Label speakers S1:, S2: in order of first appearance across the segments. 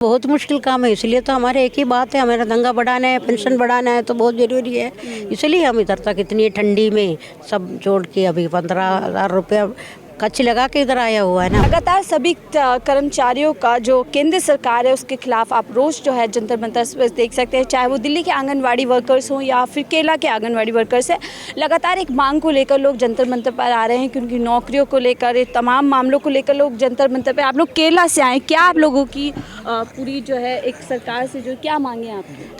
S1: बहुत मुश्किल काम है, इसलिए तो हमारे एक ही बात है, हमारा दंगा बढ़ाना है, पेंशन बढ़ाना है तो बहुत ज़रूरी है। इसलिए हम इधर तक इतनी ठंडी में सब जोड़ के अभी 15,000 रुपया कच्ची लगा के इधर आया हुआ है ना।
S2: लगातार सभी कर्मचारियों का जो केंद्र सरकार है उसके खिलाफ आप रोज जो है जंतर मंतर पर देख सकते हैं, चाहे वो दिल्ली के आंगनवाड़ी वर्कर्स हों या फिर केरला के आंगनवाड़ी वर्कर्स हैं। लगातार एक मांग को लेकर लोग जंतर मंतर पर आ रहे हैं, क्योंकि नौकरियों को लेकर तमाम मामलों को लेकर लोग जंतर मंतर पर। आप लोग केरला से आए, क्या आप लोगों की पूरी जो है एक सरकार से जो क्या मांगे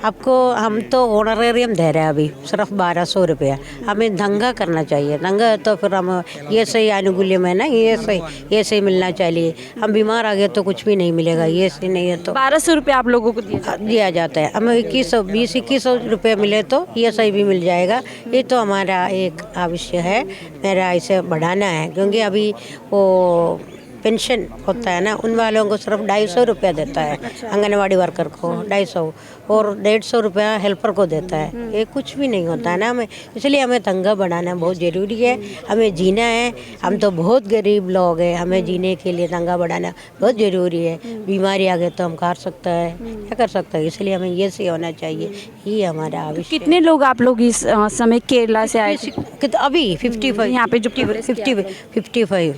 S1: आपको हम तो ऑनरेरियम दे रहे हैं अभी सिर्फ 1200 रुपया। हमें दंगा करना चाहिए, दंगा तो फिर हम ये सही आनुकूल्य में ना, ये सही मिलना चाहिए। हम बीमार आ गए तो कुछ भी नहीं मिलेगा, ये सही नहीं है तो
S2: 1200 रुपये आप लोगों को
S1: दिया जाता है। हमें 2100 रुपये मिले तो ये सही भी मिल जाएगा। ये तो हमारा एक आवश्य है, मेरा इसे बढ़ाना है, क्योंकि अभी वो पेंशन होता है ना, उन वालों को सिर्फ 250 रुपया देता है। आंगनवाड़ी वर्कर को 250 और 150 रुपया हेल्पर को देता है। ये कुछ भी नहीं होता है ना हमें, इसलिए हमें दंगा बढ़ाना बहुत ज़रूरी है। हमें जीना है, हम तो बहुत गरीब लोग हैं, हमें जीने के लिए दंगा बढ़ाना बहुत ज़रूरी है। बीमारी आ गई तो हम कर सकता है, क्या कर सकता है, इसलिए हमें ये सही होना चाहिए। ये हमारा आवश्यक।
S2: कितने लोग आप लोग इस समय केरला से आए थे?
S1: अभी 55
S2: यहाँ पे जो
S1: 55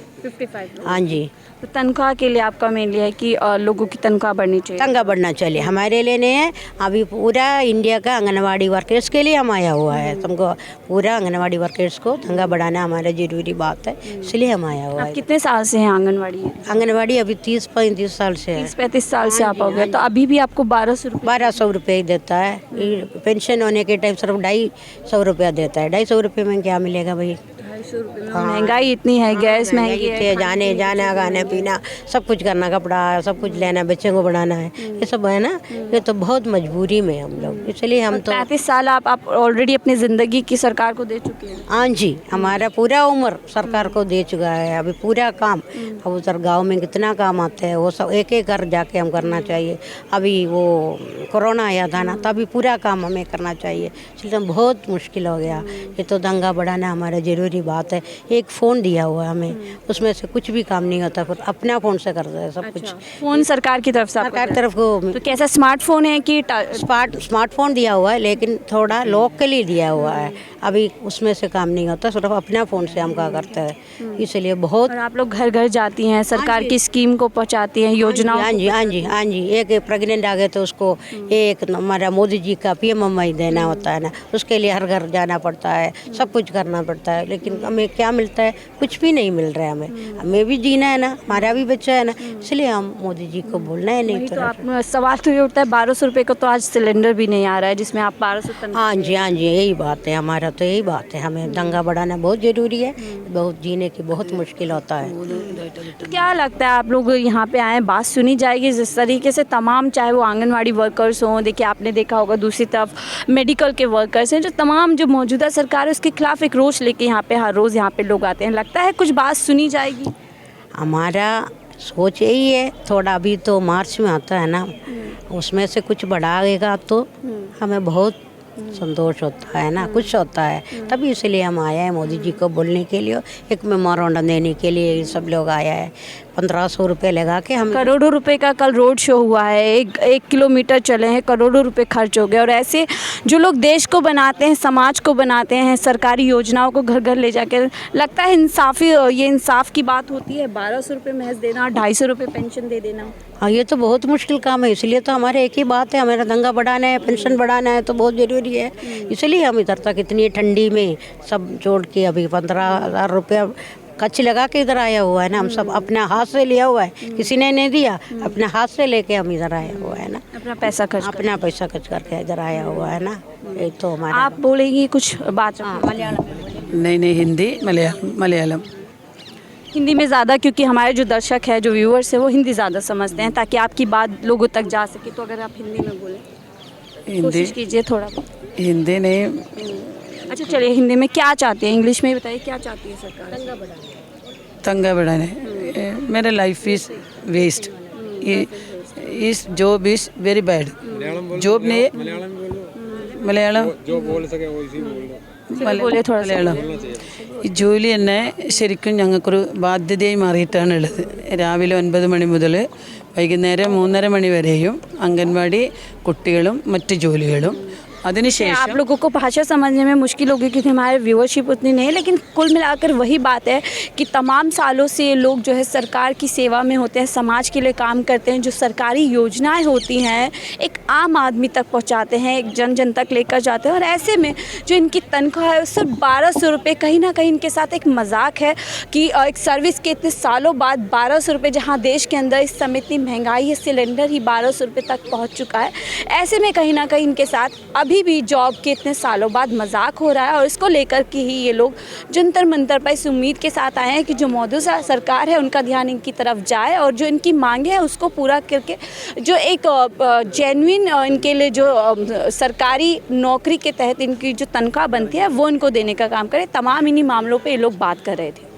S1: हाँ जी।
S2: तो तनख्वाह के लिए आपका मेनली है कि लोगों की तनख्वाह बढ़नी चाहिए,
S1: तनख्वाह बढ़ना चाहिए। हमारे लिए नहीं है, अभी पूरा इंडिया का आंगनवाड़ी वर्कर्स के लिए हम आया हुआ है। तुमको पूरा आंगनवाड़ी वर्कर्स को तनख्वाह बढ़ाना हमारा जरूरी बात है, इसलिए हम आया हुआ है।
S2: कितने साल से हैं आंगनवाड़ी?
S1: आंगनवाड़ी अभी 30-35 साल से है।
S2: 30-35 साल से आप हो गए, तो अभी भी आपको
S1: 1200 रुपये ही देता है। पेंशन होने के टाइम सिर्फ 250 रुपया देता है। 250 रुपये में क्या मिलेगा भाई?
S2: महंगाई इतनी है, गैस महंगी है,
S1: जाने जाना खाना पीना सब कुछ करना, कपड़ा सब कुछ लेना, बच्चों को बढ़ाना है, ये सब है ना। ये तो बहुत मजबूरी में हम लोग, इसलिए हम तो
S2: 35 साल आप ऑलरेडी अपनी ज़िंदगी की सरकार को दे चुके हैं।
S1: हाँ जी, हमारा पूरा उम्र सरकार को दे चुका है। अभी पूरा काम, अब उधर गांव में कितना काम आता है वो सब एक एक घर जाके हम करना चाहिए। अभी वो कोरोना आया था ना, तभी पूरा काम हमें करना चाहिए, इसलिए बहुत मुश्किल हो गया। ये तो दंगा बढ़ाना हमारा ज़रूरी बात है। एक फ़ोन दिया हुआ है हमें, उसमें से कुछ भी काम नहीं होता, फिर अपना फ़ोन से करते हैं सब कुछ।
S2: फ़ोन सरकार की तरफ से,
S1: सरकार की तरफ को
S2: तो कैसा स्मार्टफोन है कि
S1: स्मार्टफोन दिया हुआ है, लेकिन थोड़ा लोग के लिए दिया हुआ है। अभी उसमें से काम नहीं होता, सिर्फ अपना फ़ोन से हम क्या करते हैं, इसलिए बहुत।
S2: और आप लोग घर घर जाती हैं, सरकार की स्कीम को पहुंचाती हैं, योजनाओं?
S1: हाँ जी हाँ जी हाँ जी। एक प्रेग्नेंट आ गए तो उसको एक हमारा मोदी जी का PMMY देना होता है ना, उसके लिए हर घर जाना पड़ता है, सब कुछ करना पड़ता है, लेकिन हमें क्या मिलता है? कुछ भी नहीं मिल रहा है हमें। हमें भी जीना है ना, हमारा भी बच्चा है ना, इसलिए हम मोदी जी को बोलना है। नहीं तो
S2: आप सवाल तो ये उठता है, 1200 रुपये का तो आज सिलेंडर भी नहीं आ रहा है, जिसमें आप 1200।
S1: हाँ जी हाँ जी, यही बात है, हमारा तो यही बात है। हमें दंगा बढ़ाना बहुत ज़रूरी है, बहुत जीने की बहुत मुश्किल होता है।
S2: तो क्या लगता है, आप लोग यहाँ पे आए, बात सुनी जाएगी जिस तरीके से तमाम, चाहे वो आंगनवाड़ी वर्कर्स हों, देखिए आपने देखा होगा दूसरी तरफ मेडिकल के वर्कर्स हैं, जो तमाम जो मौजूदा सरकार है उसके खिलाफ एक रोष लेके यहाँ पे हर रोज़ यहाँ पे लोग आते हैं। लगता है कुछ बात सुनी जाएगी?
S1: हमारा सोच यही है, थोड़ा अभी तो मार्च में आता है ना, उसमें से कुछ बढ़ाएगा तो हमें बहुत संतोष होता है ना, कुछ होता है। तभी इसलिए हम आए हैं मोदी जी को बोलने के लिए, एक मेमोरेंडम देने के लिए सब लोग आया है। 1500 रुपये लगा के हम,
S2: करोड़ों रुपए का कल रोड शो हुआ है, एक किलोमीटर चले हैं, करोड़ों रुपए खर्च हो गए। और ऐसे जो लोग देश को बनाते हैं, समाज को बनाते हैं, सरकारी योजनाओं को घर घर ले जाके, लगता है इंसाफी, ये इंसाफ की बात होती है? 1200 रुपये महज देना, 250 रुपये पेंशन दे देना,
S1: हाँ ये तो बहुत मुश्किल काम है। इसलिए तो हमारे एक ही बात है, हमारा दंगा बढ़ाना है, पेंशन बढ़ाना है तो बहुत ज़रूरी है। इसलिए हम इधर तक इतनी ठंडी में सब जोड़ के अभी 15,000 रुपया कच्ची लगा के इधर आया हुआ है ना। हम सब अपना हाथ से लिया हुआ है, किसी ने नहीं दिया, अपना हाथ से लेके हम इधर आया हुआ है ना,
S2: अपना पैसा
S1: खर्च करके इधर आया हुआ है ना। ये तो हमारा।
S2: आप बोलेंगी कुछ बात?
S1: मलयालम
S3: नहीं, हिंदी मलयालम।
S2: हिंदी में ज़्यादा, क्योंकि हमारे जो दर्शक है, जो व्यूअर्स है, वो हिंदी ज़्यादा समझते हैं, ताकि आपकी बात लोगों तक जा सके। तो अगर आप हिंदी में बोलें, कोशिश कीजिए थोड़ा।
S3: हिंदी नहीं।
S2: अच्छा चलिए, हिंदी में क्या चाहते हैं, इंग्लिश में बताइए क्या चाहती है सरकार?
S3: दंगा बढ़ाने। मेरा लाइफ इज वेस्ट, इस job is very bad. Job नहीं, മലയാളം മലയാളം ഈ ജോലി തന്നെ ശരിക്കും ഞങ്ങൾക്കൊരു ബാധ്യതയായി മാറിയിട്ടാണ് ഉള്ളത്. രാവിലെ 9 മണി മുതൽ വൈകുന്നേരം 3:30 മണി വരെയും അംഗൻവാടി കുട്ടികളും മറ്റ് ജോലികളും
S2: आप
S3: അതിനുശേഷം
S2: लोगों को भाषा समझने में मुश्किल होगी क्योंकि हमारे व्यूअरशिप उतनी नहीं है, लेकिन कुल मिलाकर वही बात है कि तमाम सालों से ये लोग जो है सरकार की सेवा में होते हैं, समाज के लिए काम करते हैं, जो सरकारी योजनाएं होती हैं एक आम आदमी तक पहुंचाते हैं, एक जन जन तक लेकर जाते हैं। और ऐसे में जो इनकी तनख्वाह है सिर्फ 1200 रुपये, कहीं ना कहीं इनके साथ एक मजाक है कि एक सर्विस के इतने सालों बाद 1200 रुपये, जहाँ देश के अंदर इस समय इतनी महंगाई है, सिलेंडर ही 1200 रुपये तक पहुँच चुका है। ऐसे में कहीं ना कहीं इनके साथ अभी भी जॉब के इतने सालों बाद मजाक हो रहा है, और इसको लेकर के ही ये लोग जंतर मंतर पर इस उम्मीद के साथ आए हैं कि जो मौजूदा सरकार है उनका ध्यान इनकी तरफ जाए और जो इनकी मांगे हैं उसको पूरा करके जो एक जेन्युइन इनके लिए जो सरकारी नौकरी के तहत इनकी जो तनख्वाह बनती है वो इनको देने का काम करें। तमाम इन्हीं मामलों पे ये लोग बात कर रहे थे।